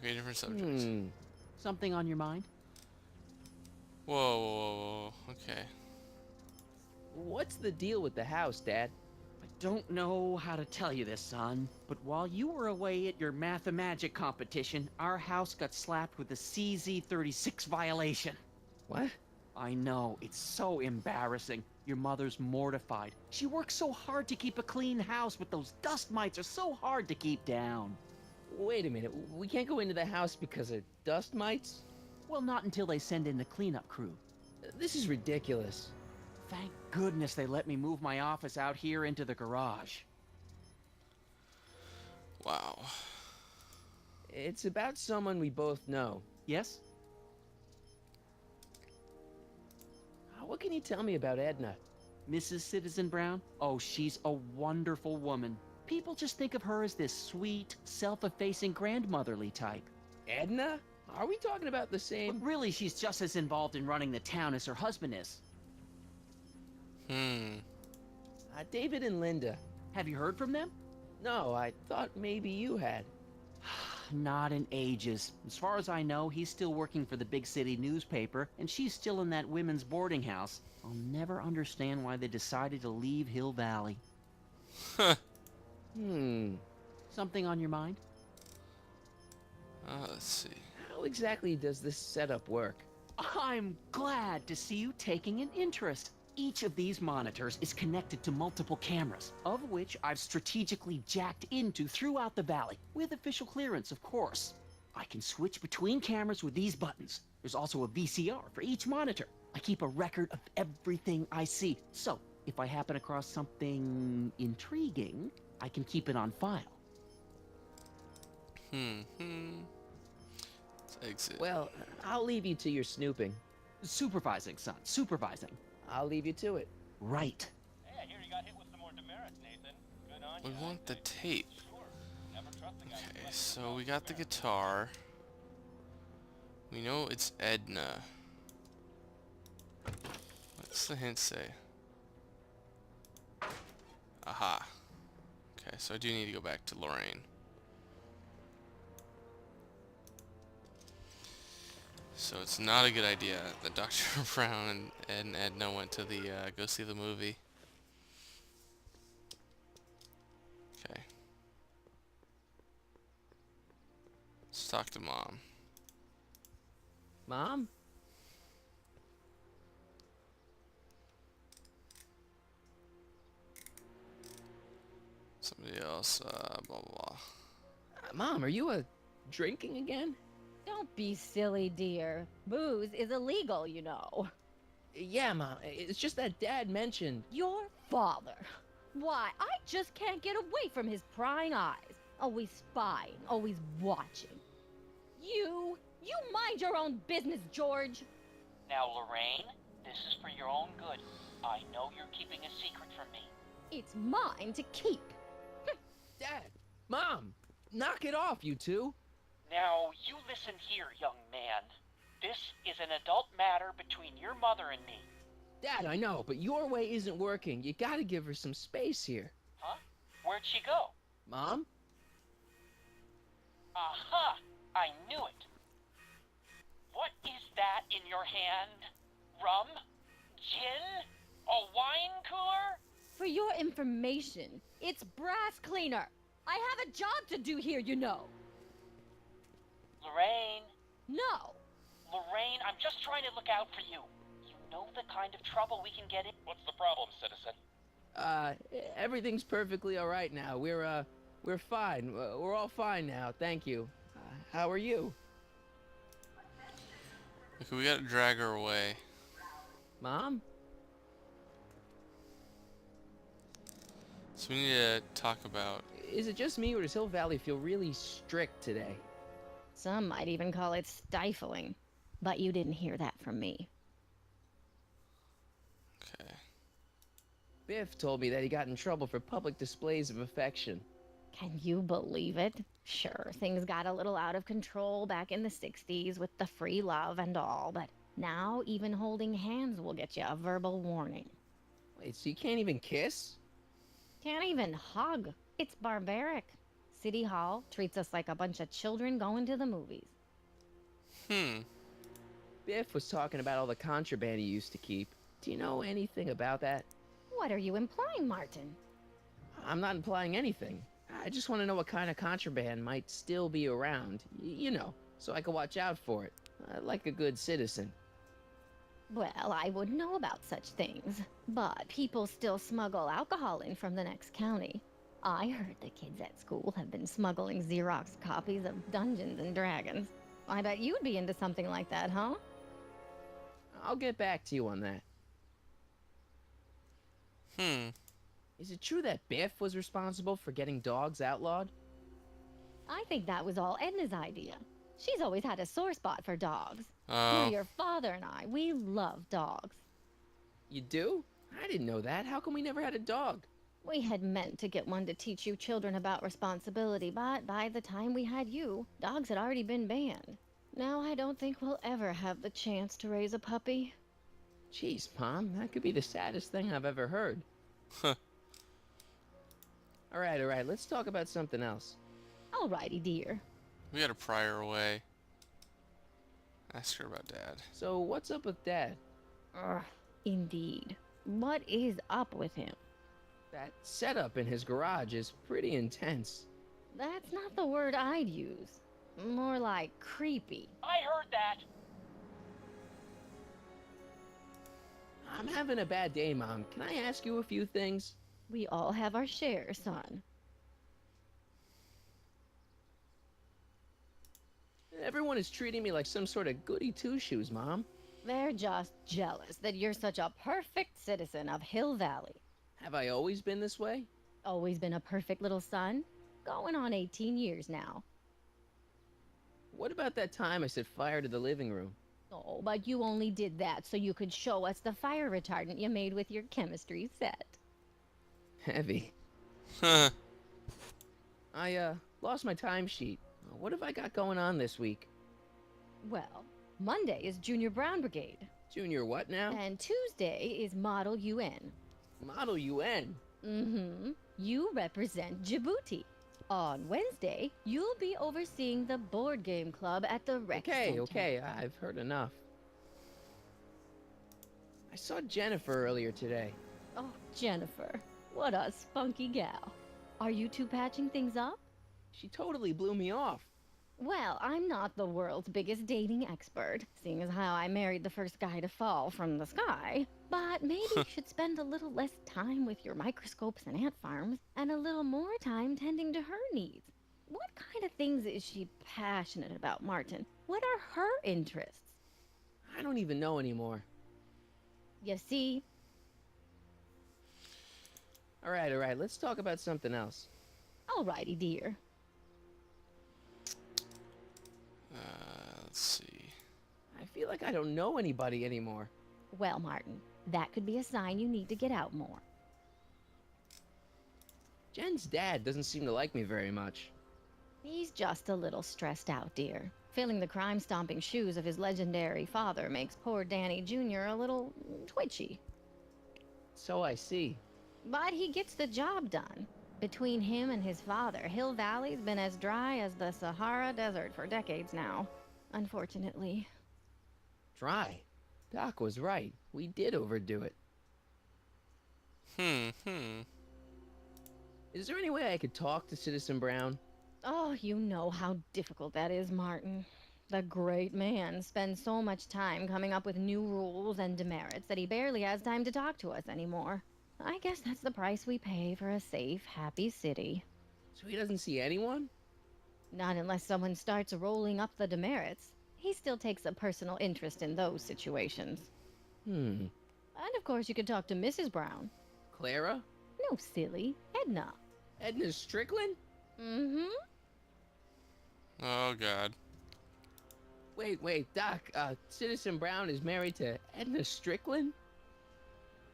Okay, different subjects. Something on your mind? Whoa, whoa, whoa, okay. What's the deal with the house, Dad? I don't know how to tell you this, son, but while you were away at your Mathemagic competition, our house got slapped with a CZ36 violation. What? I know, it's so embarrassing. Your mother's mortified. She works so hard to keep a clean house, but those dust mites are so hard to keep down. Wait a minute, we can't go into the house because of dust mites? Well, not until they send in the cleanup crew. This is ridiculous. Thank goodness they let me move my office out here into the garage. Wow. It's about someone we both know. Yes? What can you tell me about Edna? Mrs. Citizen Brown? Oh, she's a wonderful woman. People just think of her as this sweet, self-effacing grandmotherly type. Edna? Are we talking about the But same? really, she's just as involved in running the town as her husband is. David and Linda. Have you heard from them? No, I thought maybe you had. Not in ages. As far as I know, he's still working for the big city newspaper, and she's still in that women's boarding house. I'll never understand why they decided to leave Hill Valley. Something on your mind? Let's see. How exactly does this setup work? I'm glad to see you taking an interest. Each of these monitors is connected to multiple cameras, of which I've strategically jacked into throughout the valley, with official clearance, of course. I can switch between cameras with these buttons. There's also a VCR for each monitor. I keep a record of everything I see, so if I happen across something intriguing, I can keep it on file. Let's exit. Well, I'll leave you to your snooping. Supervising, son, supervising. I'll leave you to it. Right. Hey, I hear you got hit with some more demerits, Nathan. Good on We you. want the tape. Sure. Never trust a guy who Okay, lets so we got the guitar. We know it's Edna. What's the hint say? Aha. Okay, so I do need to go back to Lorraine. So it's not a good idea that Dr. Brown and Edna went to the go see the movie. Okay. Let's talk to Mom. Mom? Somebody else, blah blah blah. Mom, are you drinking again? Don't be silly, dear. Booze is illegal, you know. Yeah, Mom. It's just that Dad mentioned. Your father. Why, I just can't get away from his prying eyes. Always spying, always watching. You mind your own business, George. Now, Lorraine, this is for your own good. I know you're keeping a secret from me. It's mine to keep. Dad! Mom! Knock it off, you two! Now, you listen here, young man. This is an adult matter between your mother and me. Dad, I know, but your way isn't working. You gotta give her some space here. Huh? Where'd she go? Mom? Aha! I knew it. What is that in your hand? Rum? Gin? A wine cooler? For your information, it's brass cleaner. I have a job to do here, you know. Lorraine, No. Lorraine, I'm just trying to look out for you. You know the kind of trouble we can get in. What's the problem, citizen? Everything's perfectly alright now. We're fine. We're all fine now, thank you. How are you? Okay, we gotta drag her away. Mom? So we need to talk about. Is it just me, or does Hill Valley feel really strict today? Some might even call it stifling. But you didn't hear that from me. Okay. Biff told me that he got in trouble for public displays of affection. Can you believe it? Sure, things got a little out of control back in the 60s with the free love and all, but now even holding hands will get you a verbal warning. Wait, so you can't even kiss? Can't even hug. It's barbaric. City Hall treats us like a bunch of children going to the movies. Biff was talking about all the contraband he used to keep. Do you know anything about that? What are you implying, Martin? I'm not implying anything. I just want to know what kind of contraband might still be around. You know, so I can watch out for it. Like a good citizen. Well, I wouldn't know about such things, but people still smuggle alcohol in from the next county. I heard the kids at school have been smuggling Xerox copies of Dungeons and Dragons. I bet you'd be into something like that, huh? I'll get back to you on that. Is it true that Biff was responsible for getting dogs outlawed? I think that was all Edna's idea. She's always had a sore spot for dogs. Oh. Your father and I, we love dogs. You do? I didn't know that. How come we never had a dog? We had meant to get one to teach you children about responsibility, but by the time we had you, dogs had already been banned. Now I don't think we'll ever have the chance to raise a puppy. Jeez, Mom, that could be the saddest thing I've ever heard. Alright, let's talk about something else. Alrighty, dear. We gotta pry her away. Ask her about Dad. So, what's up with Dad? Indeed. What is up with him? That setup in his garage is pretty intense. That's not the word I'd use. More like creepy. I heard that. I'm having a bad day, Mom. Can I ask you a few things? We all have our share, son. Everyone is treating me like some sort of goody two-shoes, Mom. They're just jealous that you're such a perfect citizen of Hill Valley. Have I always been this way? Always been a perfect little son. Going on 18 years now. What about that time I set fire to the living room? Oh, but you only did that so you could show us the fire retardant you made with your chemistry set. Heavy. I, lost my timesheet. What have I got going on this week? Well, Monday is Junior Brown Brigade. Junior what now? And Tuesday is Model UN. Model UN. Mm-hmm. You represent Djibouti. On Wednesday, you'll be overseeing the board game club at the rec center. Okay, I've heard enough. I saw Jennifer earlier today. Oh, Jennifer. What a spunky gal. Are you two patching things up? She totally blew me off. Well, I'm not the world's biggest dating expert, seeing as how I married the first guy to fall from the sky. But maybe you should spend a little less time with your microscopes and ant farms, and a little more time tending to her needs. What kind of things is she passionate about, Martin? What are her interests? I don't even know anymore. You see? Alright, let's talk about something else. Alrighty, dear. Let's see. I feel like I don't know anybody anymore. Well, Martin, that could be a sign you need to get out more. Jen's dad doesn't seem to like me very much. He's just a little stressed out, dear. Filling the crime-stomping shoes of his legendary father makes poor Danny Jr. a little twitchy. So I see. But he gets the job done. Between him and his father, Hill Valley's been as dry as the Sahara Desert for decades now. Unfortunately. Dry. Doc was right. We did overdo it. Is there any way I could talk to Citizen Brown? Oh, you know how difficult that is, Martin. The great man spends so much time coming up with new rules and demerits that he barely has time to talk to us anymore. I guess that's the price we pay for a safe, happy city. So he doesn't see anyone? Not unless someone starts rolling up the demerits. He still takes a personal interest in those situations. And of course you could talk to Mrs. Brown. Clara? No, silly. Edna. Edna Strickland? Mm-hmm. Oh, God. Wait, Doc, Citizen Brown is married to Edna Strickland?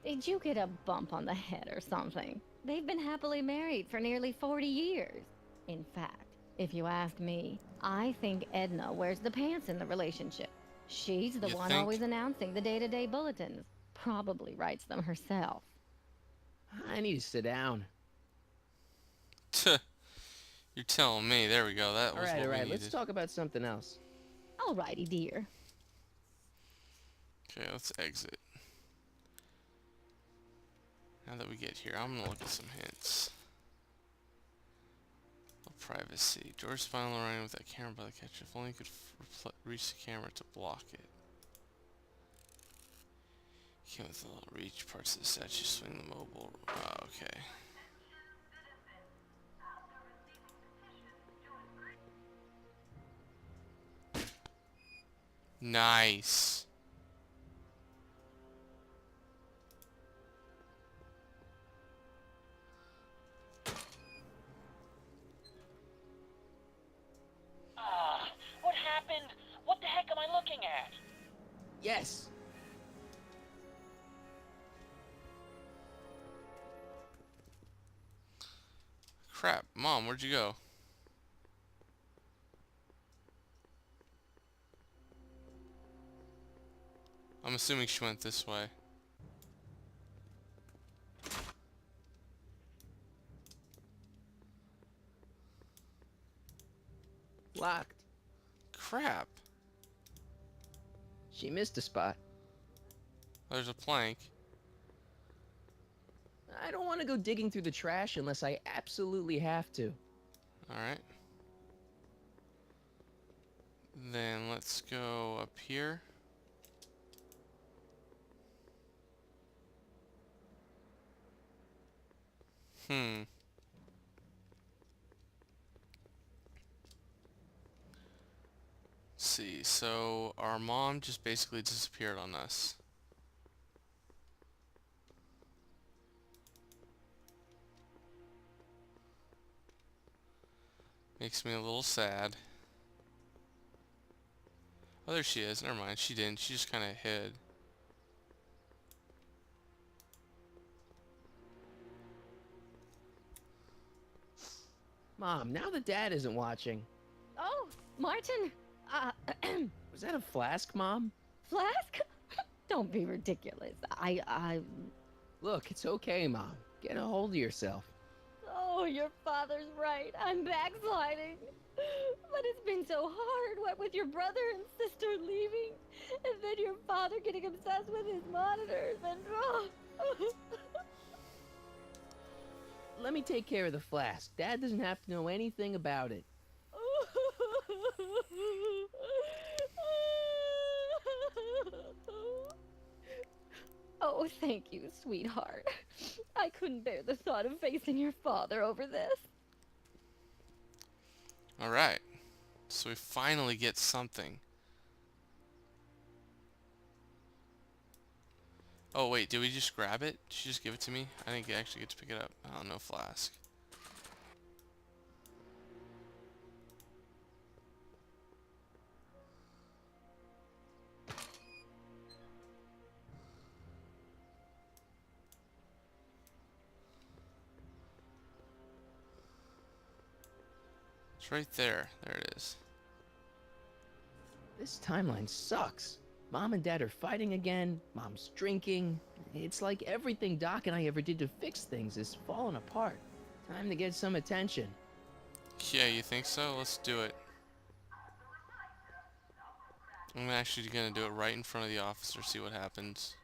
Did you get a bump on the head or something? They've been happily married for nearly 40 years. In fact, if you ask me, I think Edna wears the pants in the relationship. She's the You one think? always announcing the day-to-day bulletins. Probably writes them herself. I need to sit down. You're telling me. There we go. That was what we Alright, needed. let's talk about something else. Alrighty, dear. Okay, let's exit. Now that we get here, I'm gonna look at some hints. Privacy. George spun around with that camera by the catch. If only he could reach the camera to block it. Came with a little reach. Parts of the statue swing the mobile. Oh, okay. Nice. What happened? What the heck am I looking at? Yes! Crap. Mom, where'd you go? I'm assuming she went this way. Locked. Crap. She missed a spot. There's a plank. I don't want to go digging through the trash unless I absolutely have to. Alright. Then let's go up here. Hmm. Let's see, so our mom just basically disappeared on us. Makes me a little sad. Oh, there she is. Never mind. She didn't. She just kind of hid. Mom, now that Dad isn't watching. Oh, Martin. Was that a flask, Mom? Flask? Don't be ridiculous. Look, it's okay, Mom. Get a hold of yourself. Oh, your father's right. I'm backsliding. But it's been so hard, what with your brother and sister leaving, and then your father getting obsessed with his monitors, and Let me take care of the flask. Dad doesn't have to know anything about it. Oh, thank you, sweetheart. I couldn't bear the thought of facing your father over this. Alright. So we finally get something. Oh wait, did we just grab it? Did she just give it to me? I didn't actually get to pick it up. Oh, no flask. It's right there. There it is. This timeline sucks. Mom and Dad are fighting again. Mom's drinking. It's like everything Doc and I ever did to fix things is falling apart. Time to get some attention. Yeah, you think so? Let's do it. I'm actually gonna do it right in front of the officer, see what happens.